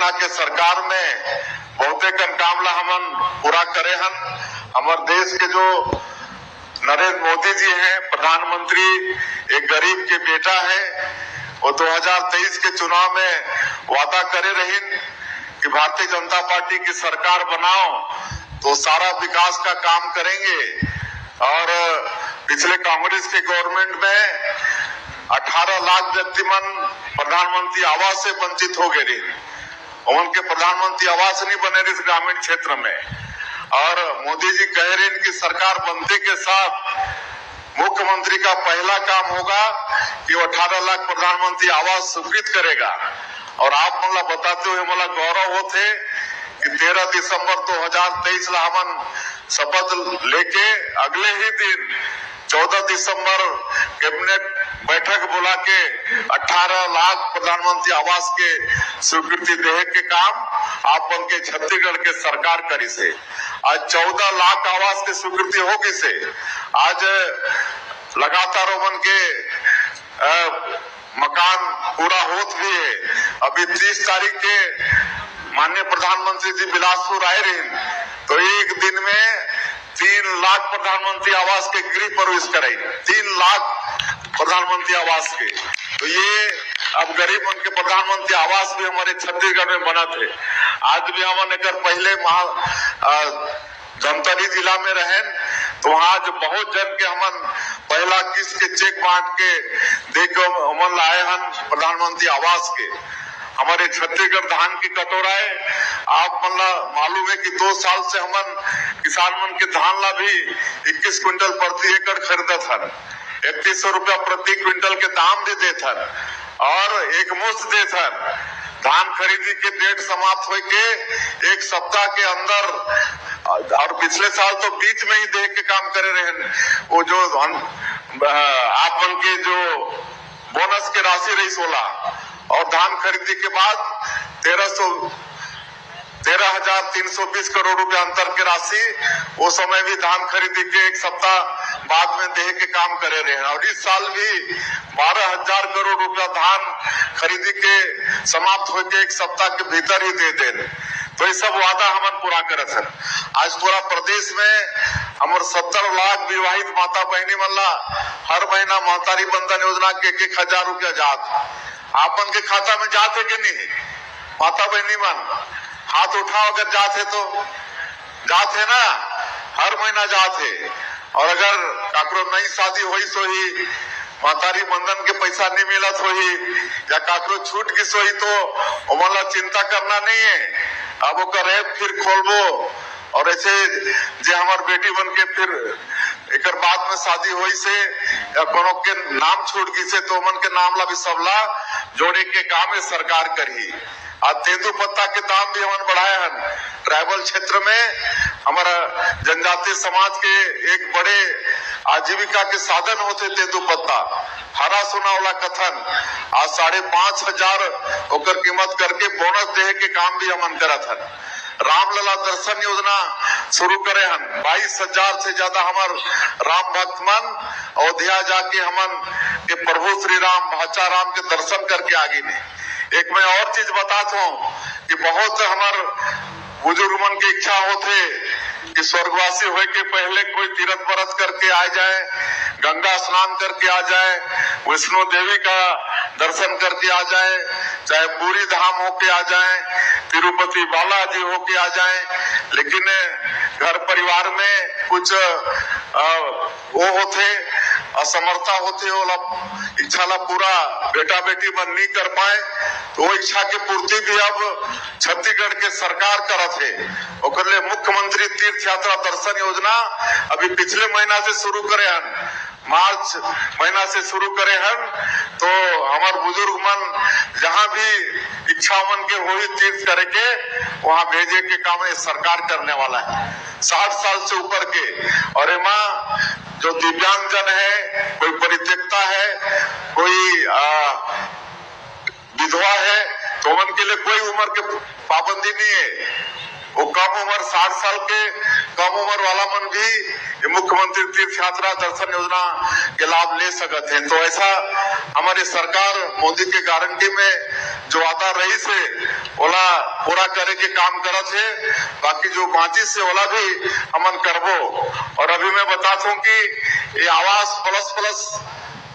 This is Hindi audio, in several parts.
योजना के सरकार में बहुते कन काम ला हमन पूरा करे हन। हमारे देश के जो नरेंद्र मोदी जी हैं प्रधानमंत्री, एक गरीब के बेटा है। वो 2023 के चुनाव में वादा करे रहीन कि भारतीय जनता पार्टी की सरकार बनाओ तो सारा विकास का काम करेंगे। और पिछले कांग्रेस के गवर्नमेंट में 18 लाख व्यक्ति मन प्रधानमंत्री आवास से वंचित हो गए। उनके प्रधानमंत्री आवास नहीं बने इस ग्रामीण क्षेत्र में। और मोदी जी कह रहे हैं कि सरकार बनने के साथ मुख्यमंत्री का पहला काम होगा कि वो 18 लाख प्रधानमंत्री आवास स्वीकृत करेगा। और आप मला बताते हुए मला गौरव होते कि 13 दिसंबर 2023 ला हमन शपथ लेके अगले ही दिन 14 दिसंबर कैबिनेट बैठक बुला के 18 लाख प्रधानमंत्री आवास के स्वीकृति देने के काम आप के छत्तीसगढ़ के सरकार करी से। आज 14 लाख आवास की स्वीकृति होगी से। आज लगातार उमन के मकान पूरा होत भी है। अभी 30 तारीख के माननीय प्रधानमंत्री जी बिलासपुर आए रहे तो एक दिन में 3 लाख प्रधानमंत्री आवास के गृह प्रवेश कराई। 3 लाख प्रधानमंत्री आवास के। तो ये अब गरीब उनके प्रधानमंत्री आवास भी हमारे छत्तीसगढ़ में बना थे। आज भी हम पहले धमतरी जिला में रहे तो वहाँ जो बहुत जन के हमन पहला किस्त के चेक बांट के देख हमन लाए हन प्रधानमंत्री आवास के। हमारे छत्तीसगढ़ धान की कटोराए आप मन मालूम है कि 2 साल से हमन किसान मन के धान ला भी 21 क्विंटल प्रति एकड़ खरीदत हन। 3100 रुपया प्रति क्विंटल के दाम भी देत हन और एक मुश्त देत हन। धान खरीदी के डेट समाप्त हो के 1 सप्ताह के अंदर और पिछले साल तो बीच में ही दे के काम करे रहे। वो जो आप मन के जो बोनस के राशि रही 16 और धान खरीदी के बाद 13,320 करोड़ रुपया अंतर के राशि वो समय भी धान खरीदी के 1 सप्ताह बाद में दे के काम करे रहे हैं। और इस साल भी 12,000 करोड़ रुपया धान खरीदी के समाप्त हो के 1 सप्ताह के भीतर ही दे दें। तो ये सब वादा हमन पूरा करत है। आज पूरा प्रदेश में हमारे 70 लाख विवाहित माता बहनी मन ला हर महीना महतारी बंधन योजना के 1,000 रुपया जात आपन के खाता में जाते कि नहीं? माता बहनी मन हाथ उठाओ अगर जाते तो जाते ना, हर महीना जाते। और अगर काकरो नई शादी हुई सो ही महतारी बंधन के पैसा नहीं मिलत होही या काकरो छूट की सोही तो ओमला चिंता करना नहीं है। अब ओकर ऐप फिर खोलबो और ऐसे जे हमार बेटी बन के फिर एक बाद में शादी हुई से या कोनो के नाम छूट गई से तो मन के नाम ला भी सबला जोड़े के काम है सरकार करी। आज तेंदू पत्ता के दाम भी हमन बढ़ाए हन। ट्राइबल क्षेत्र में हमारा जनजातीय समाज के एक बड़े आजीविका के साधन होते तेंदू पत्ता। हरा सोना वाला कथन आज 5,500 होकर कीमत करके बोनस दे के काम भी हमन करत हन। रामलला दर्शन योजना शुरू करे हन। 22,000 से ज्यादा हमार राम भक्त मन अयोध्या जाके हमन के प्रभु श्री राम भाचा राम के दर्शन करके आगे ने। एक मैं और चीज बताता हूँ कि बहुत हमार बुजुर्ग मन की इच्छा होते कि स्वर्गवासी होए के पहले कोई तीर्थ व्रत करके आ जाए, गंगा स्नान करके आ जाए, वैष्णो देवी का दर्शन करके आ जाए, चाहे पूरी धाम होके आ जाए, तिरुपति बालाजी होके आ जाए। लेकिन घर परिवार में कुछ वो होते असमर्था होते वो इच्छा ला पूरा बेटा बेटी मन नहीं कर पाए तो वो इच्छा के पूर्ति भी अब छत्तीसगढ़ के सरकार करत है। ओकर ले मुख्यमंत्री तीर्थ यात्रा दर्शन योजना अभी पिछले महीना से शुरू करे हन, मार्च महीना से शुरू करे हन। तो हमार बुजुर्ग मन जहाँ भी इच्छा मन के वही तीर्थ करे के वहाँ भेजे के काम सरकार करने वाला है। 60 साल से ऊपर के और माँ जो दिव्यांग जन है, कोई परित्यक्ता है, कोई विधवा है, तो उनके लिए कोई उम्र के पाबंदी नहीं है। वो कम उम्र 60 साल के कम उम्र वाला मन भी मुख्यमंत्री तीर्थ यात्रा दर्शन योजना के लाभ ले सकते हैं। तो ऐसा हमारी सरकार मोदी के गारंटी में जो वादा रही से ओला पूरा करे के काम करत है। बाकी जो बाकी से वाला भी हमन करबो। और अभी मैं बताता हूँ कि ये आवास प्लस प्लस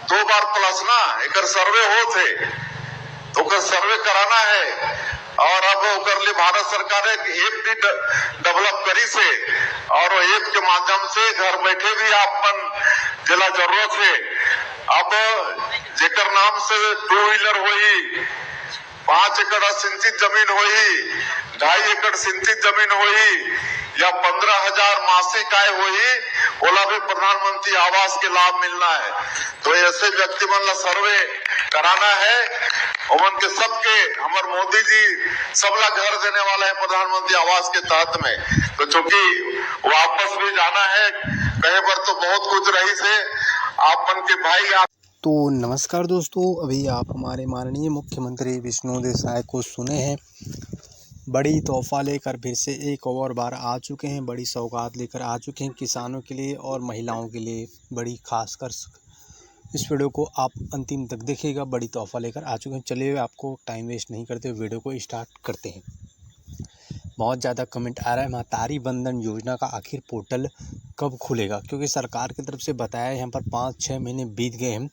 2 बार प्लस ना एक सर्वे हो थे तो सर्वे कराना है। और अब ओकर लिए भारत सरकार एक ऐप भी डेवलप करी से और ऐप के माध्यम से घर बैठे भी आपन जिला जरूरत है। अब जेकर नाम से 2 व्हीलर होई, 5 एकड़ सिंचित जमीन होई, 2.5 एकड़ सिंचित जमीन होई या 15,000 मासिक आय होई, ओला भी प्रधानमंत्री आवास के लाभ मिलना है। तो ऐसे व्यक्ति मन ला सर्वे कराना है। उमन के सबके हमारे मोदी जी सबला घर देने वाला है प्रधानमंत्री आवास के तहत में। तो चूंकि वापस भी जाना है कहीं पर तो बहुत कुछ रही से आप मन के भाई आप। तो नमस्कार दोस्तों, अभी आप हमारे माननीय मुख्यमंत्री विष्णुदेव साय को सुने हैं। बड़ी तोहफा लेकर फिर से एक और बार आ चुके हैं, बड़ी सौगात लेकर आ चुके हैं किसानों के लिए और महिलाओं के लिए। बड़ी खासकर इस वीडियो को आप अंतिम तक देखिएगा, बड़ी तोहफा लेकर आ चुके हैं। चलिए आपको टाइम वेस्ट नहीं करते वीडियो को स्टार्ट करते हैं। बहुत ज़्यादा कमेंट आ रहा है महतारी बंधन योजना का आखिर पोर्टल कब खुलेगा, क्योंकि सरकार की तरफ से बताया यहाँ पर 5-6 महीने बीत गए हैं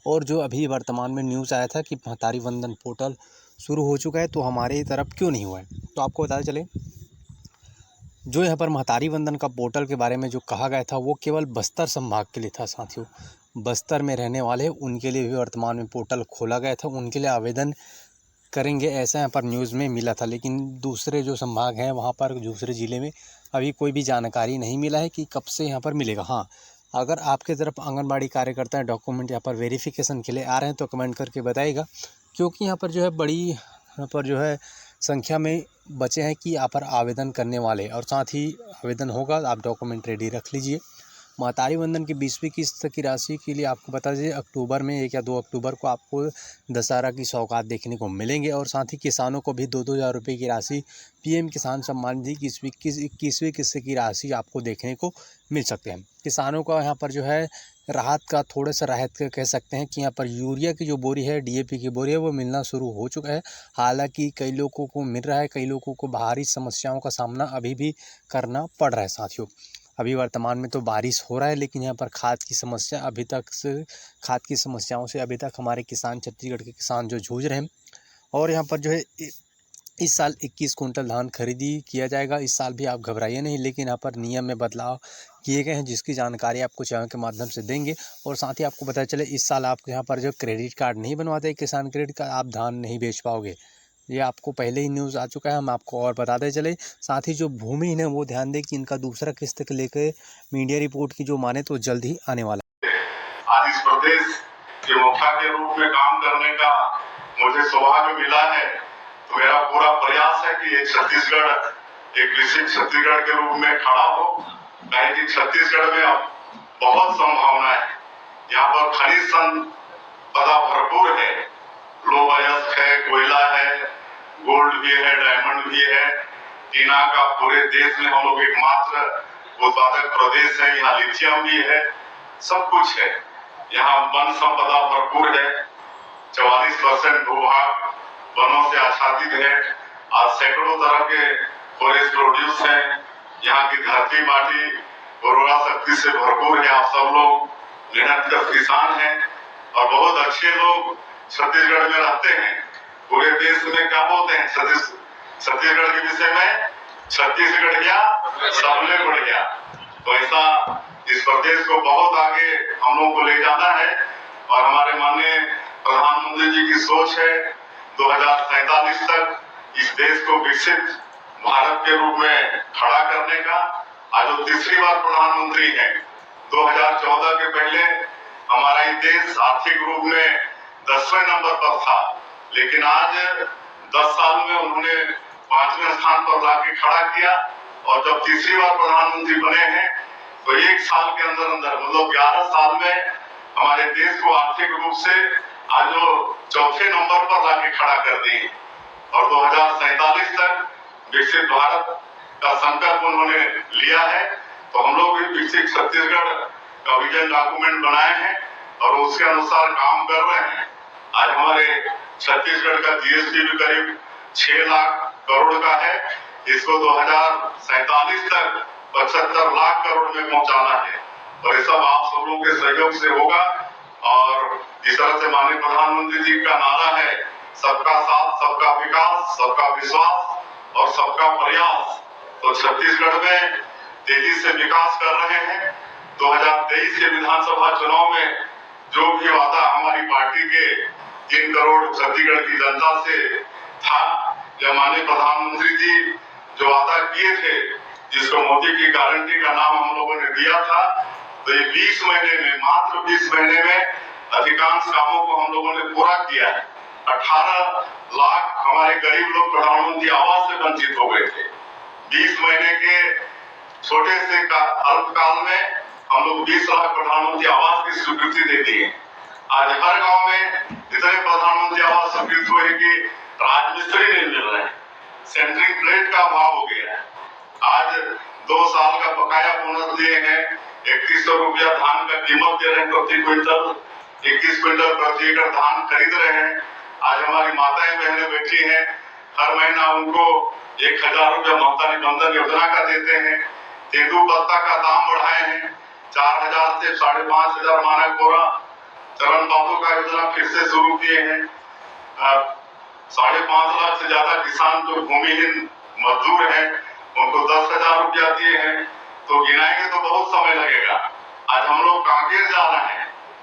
और जो अभी वर्तमान में न्यूज़ आया था कि महतारी बंधन पोर्टल शुरू हो चुका है, तो हमारे तरफ क्यों नहीं हुआ है। तो आपको बताते चले, जो यहाँ पर महतारी बंधन का पोर्टल के बारे में जो कहा गया था वो केवल बस्तर संभाग के लिए था साथियों। बस्तर में रहने वाले उनके लिए भी वर्तमान में पोर्टल खोला गया था, उनके लिए आवेदन करेंगे ऐसा यहाँ पर न्यूज़ में मिला था। लेकिन दूसरे जो संभाग हैं वहाँ पर दूसरे ज़िले में अभी कोई भी जानकारी नहीं मिला है कि कब से यहाँ पर मिलेगा। हाँ, अगर आपके तरफ आंगनबाड़ी कार्यकर्ता डॉक्यूमेंट यहाँ पर वेरिफिकेशन के लिए आ रहे हैं तो कमेंट करके बताइएगा, क्योंकि यहाँ पर जो है बड़ी यहाँ पर जो है संख्या में बचे हैं कि यहाँ पर आवेदन करने वाले, और साथ ही आवेदन होगा आप डॉक्यूमेंट रेडी रख लीजिए। महतारी बंधन की 20वीं किस्त की राशि के लिए आपको बता दीजिए अक्टूबर में 1 या 2 अक्टूबर को आपको दशहरा की सौगात देखने को मिलेंगे। और साथ ही किसानों को भी 2-2 हज़ार रुपये की राशि पीएम किसान सम्मान निधि की 21वीं किस्त की राशि आपको देखने को मिल सकते हैं। किसानों का यहाँ पर जो है राहत का थोड़ा सा राहत कह सकते हैं कि यहाँ पर यूरिया की जो बोरी है, डीएपी की बोरी है, वो मिलना शुरू हो चुका है। हालांकि कई लोगों को मिल रहा है, कई लोगों को भारी समस्याओं का सामना अभी भी करना पड़ रहा है साथियों। अभी वर्तमान में तो बारिश हो रहा है, लेकिन यहाँ पर खाद की समस्याओं से अभी तक हमारे किसान, छत्तीसगढ़ के किसान जो जूझ रहे हैं। और यहाँ पर जो है इस साल 21 कुंटल धान खरीदी किया जाएगा। इस साल भी आप घबराइए नहीं, लेकिन यहाँ पर नियम में बदलाव किए गए हैं जिसकी जानकारी आपको चैनल के माध्यम से देंगे। और साथ ही आपको पता चले इस साल आपको यहाँ पर जो क्रेडिट कार्ड नहीं बनवाते, किसान क्रेडिट कार्ड, आप धान नहीं बेच पाओगे। ये आपको पहले ही न्यूज़ आ चुका है, हम आपको और बताते चले। साथ ही जो भूमिहीन है वो ध्यान दें कि इनका दूसरा किस्त को लेकर मीडिया रिपोर्ट की जो माने तो जल्द ही आने वाला है। आज इस प्रदेश के मुखिया के रूप में काम करने का मुझे सौभाग्य मिला है, तो मेरा पूरा प्रयास है कि छत्तीसगढ़ एक विकसित छत्तीसगढ़ के रूप में खड़ा हो। कहीं कि छत्तीसगढ़ में अब बहुत संभावना है, यहाँ पर खनिज संपदा भरपूर है, लोह अयस्क है, कोयला है, गोल्ड भी है, डायमंड भी है। टीना का पूरे देश में हम लोग एकमात्र उत्पादक प्रदेश है। यहाँ लिथियम भी है, सब कुछ है। यहाँ वन संपदा भरपूर है, 44% भूभाग वनों से आच्छादित है। आज सैकड़ों तरह के फॉरेस्ट प्रोड्यूस हैं। यहाँ की धरती माटी उर्वरा शक्ति से भरपूर है। आप सब लोग मेहनतकश किसान हैं और बहुत अच्छे लोग छत्तीसगढ़ में रहते हैं। पूरे देश में क्या बोलते हैं छत्तीसगढ़ के विषय में, छत्तीसगढ़ क्या सबले बढ़ गया। तो ऐसा इस प्रदेश को बहुत आगे हम लोग को ले जाना है। और हमारे माननीय प्रधानमंत्री जी की सोच है 2047 तक इस देश को विकसित भारत के रूप में खड़ा करने का। आज वो तीसरी बार प्रधानमंत्री हैं। 2014 के पहले हमारा ये देश आर्थिक रूप में 10वें नंबर पर था, लेकिन आज 10 साल में उन्होंने 5वें स्थान पर लाके खड़ा किया। और जब तीसरी बार प्रधानमंत्री बने हैं तो 1 साल के अंदर मतलब 11 साल में हमारे देश को आर्थिक रूप से आज वो 4थे नंबर पर लाके खड़ा कर दिए। और 2047 तक विकसित भारत का संकल्प उन्होंने लिया है। तो हम लोग भी विकसित छत्तीसगढ़ का विजन डॉक्यूमेंट बनाए हैं और उसके अनुसार काम कर रहे हैं। आज हमारे छत्तीसगढ़ का जीएसटी भी करीब 6 लाख करोड़ का है। इसको 2047 तक 75 लाख करोड़ में पहुंचाना है और ये सब आप सब लोगों के सहयोग से होगा। और जिस तरह से माननीय प्रधानमंत्री जी का नारा है, सबका साथ, सबका विकास, सबका विश्वास और सबका प्रयास, तो छत्तीसगढ़ में तेजी से विकास कर रहे हैं। 2023 के विधानसभा चुनाव में जो भी वादा हमारी पार्टी के 3 करोड़ छत्तीसगढ़ की जनता से था, या माननीय प्रधानमंत्री जी जो वादा किए थे, जिसको मोदी की गारंटी का नाम हम लोगों ने दिया था, तो ये 20 महीने में, मात्र 20 महीने में अधिकांश कामों को हम लोगों ने पूरा किया है। 18 लाख हमारे गरीब लोग प्रधानमंत्री आवास से वंचित हो गए थे। 20 महीने के छोटे से अल्पकाल में हम लोग 20 लाख प्रधानमंत्री आवास की स्वीकृति दे दी है। आज हर गांव में इतने प्रधानमंत्री आवास स्वीकृत हुए कि राजमिस्त्री नहीं मिल रहे हैं, सेंटरिंग प्लेट का अभाव हो गया है। आज 2 साल का बकाया बोनस दिए हैं, 3100 रुपया धान का कीमत दे रहे हैं प्रति क्विंटल, 21 क्विंटल प्रति एकड़ धान खरीद रहे हैं। आज हमारी माताएं बहनें बैठी हैं, हर महीना उनको 1000 रुपया ममता निबंधन योजना का देते हैं। तेंदू पत्ता का दाम बढ़ाए हैं, 4000 से 5500 मानक बोरा। चरण बाबू का योजना फिर से शुरू किए हैं। 5.5 लाख से ज्यादा किसान जो भूमिहीन मजदूर हैं, उनको 10,000 रुपया दिए हैं। तो गिनाएंगे तो बहुत समय लगेगा। आज हम लोग कांकेर जा रहे हैं,